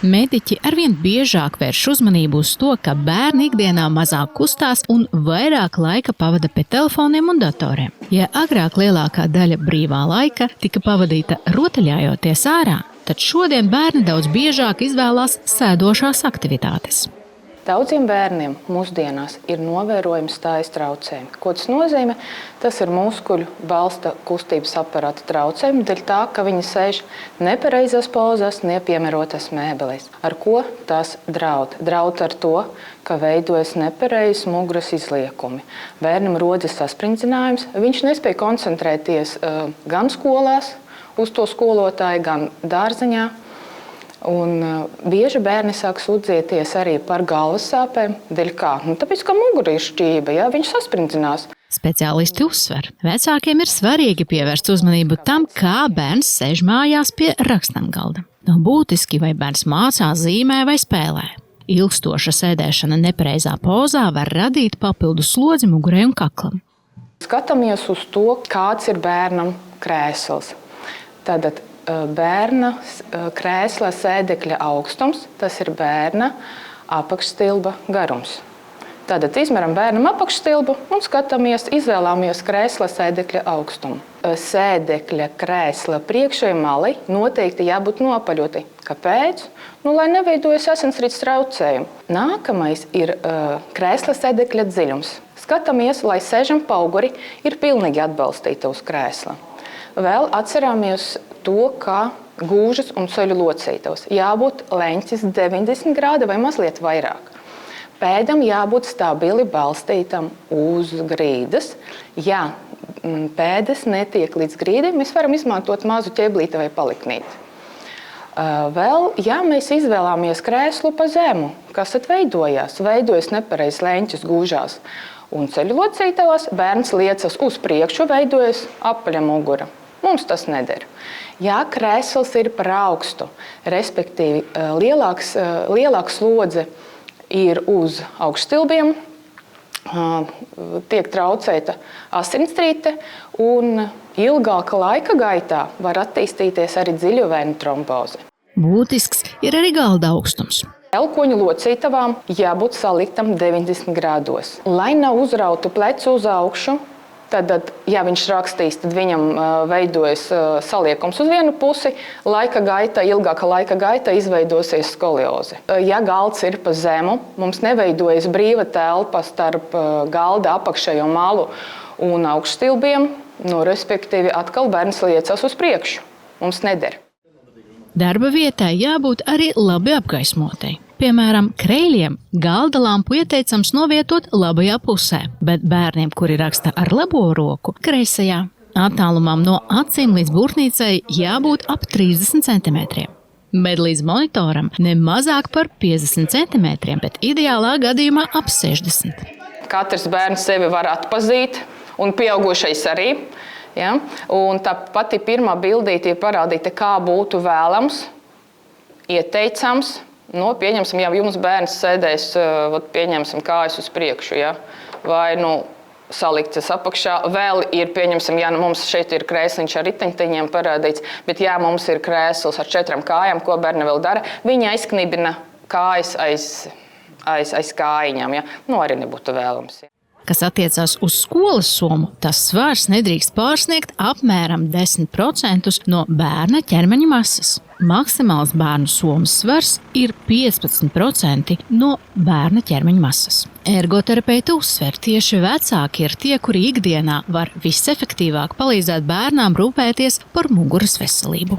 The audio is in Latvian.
Mediķi arvien biežāk vērš uzmanību uz to, ka bērni ikdienā mazāk kustās un vairāk laika pavada pie telefoniem un datoriem. Ja agrāk lielākā daļa brīvā laika tika pavadīta rotaļājoties ārā, tad šodien bērni daudz biežāk izvēlās sēdošās aktivitātes. Daudziem bērniem mūsdienās ir novērojami stājas traucējumi. Ko tas nozīmē? Tas ir muskuļu balsta kustības aparāta traucējumi, dēļ tā, ka viņi sēž nepareizās pozās, nepiemērotās mēbelēs. Ar ko tas draud? Draud ar to, ka veidojas nepareizas muguras izliekumi. Bērnam rodas saspringzinājums, viņš nespēja koncentrēties gan skolās uz to skolotāju, gan dārziņā. Un bieži bērni sāk sūdzēties arī par galvas sāpēm. Dēļ kā? Tāpēc, ka mugura ir šķība, viņš saspringzinās. Speciālisti uzsver, vecākiem ir svarīgi pievērst uzmanību tam, kā bērns sēž mājās pie rakstamgalda. Nav būtiski, vai bērns mācās, zīmē vai spēlē. Ilgstoša sēdēšana nepareizā pozā var radīt papildu slodzi mugurai un kaklam. Skatāmies uz to, kāds ir bērnam krēsls. Tātad bērna krēsla sēdekļa augstums, tas ir bērna apakšstilba garums. Tātad izmeram bērnam apakšstilbu un skatāmies, izvēlāmies krēsla sēdekļa augstumu. Sēdekļa krēsla priekšējai malai noteikti jābūt nopaļotai. Kāpēc? Lai neveidojas asinsrites traucējumi. Nākamais ir krēsla sēdekļa dziļums. Skatāmies, lai sēžam pauguri ir pilnīgi atbalstīta uz krēsla. Vēl atcerāmies to, kā gūžas un ceļu locītavas. Jābūt leņķis 90 grādi vai mazliet vairāk. Pēdam jābūt stabili balstītam uz grīdas. Ja pēdas netiek līdz grīdai, mēs varam izmantot mazu ķeblīti vai paliknīti. Vēl, ja mēs izvēlāmies krēslu pa zemu, kas tad veidojās? Veidojas nepareizs leņķis gūžās un ceļu locītavās, bērns liecas uz priekšu, veidojas apaļa mugura. Mums tas neder. Ja krēsls ir par augstu, respektīvi lielāka slodze ir uz augšstilbiem, tiek traucēta asinsrite un ilgāka laika gaitā var attīstīties arī dziļuvēnu tromboze. Būtisks ir arī galda augstums. Elkoņu locītavām jābūt saliktam 90 grādos. Lai nav uzrautu plecu uz augšu, tad, ja viņš rakstīs, tad viņam veidojas saliekums uz vienu pusi, ilgāka laika gaitā izveidosies skolioze. Ja galds ir pa zemu, mums neveidojas brīva telpa starp galda apakšējo malu un augšstilbiem, respektīvi atkal bērns liecas uz priekšu. Mums neder. Darba vietai jābūt arī labi apgaismotai. Piemēram, kreiļiem galda lampu ieteicams novietot labajā pusē, bet bērniem, kuri raksta ar labo roku, kreisajā. Attālumam no acīm līdz burtnīcai jābūt ap 30 cm. Bet līdz monitoram ne mazāk par 50 cm, bet ideālā gadījumā ap 60. Katrs bērns sevi var atpazīt, un pieaugušais arī. Ja? Un tā pati pirmā bildīte ir parādīta, kā būtu vēlams, ieteicams. Pieņemsim, ja jums bērns sēdēs, pieņemsim kājas uz priekšu, ja? Vai saliktas apakšā. Vēl ir, pieņemsim, ja mums šeit ir krēsliņš ar riteņteņiem parādīts, bet ja mums ir krēsls ar 4 kājām, ko bērni vēl dara, viņi aizknibina kājas aiz kājiņām, ja? Arī nebūtu vēlams. Ja? Kas attiecās uz skolas somu, tas svars nedrīkst pārsniegt apmēram 10% no bērna ķermeņa masas. Maksimāls bērnu somas svars ir 15% no bērna ķermeņa masas. Ergoterapeiti uzsver, tieši vecāki ir tie, kuri ikdienā var visefektīvāk palīdzēt bērnām rūpēties par muguras veselību.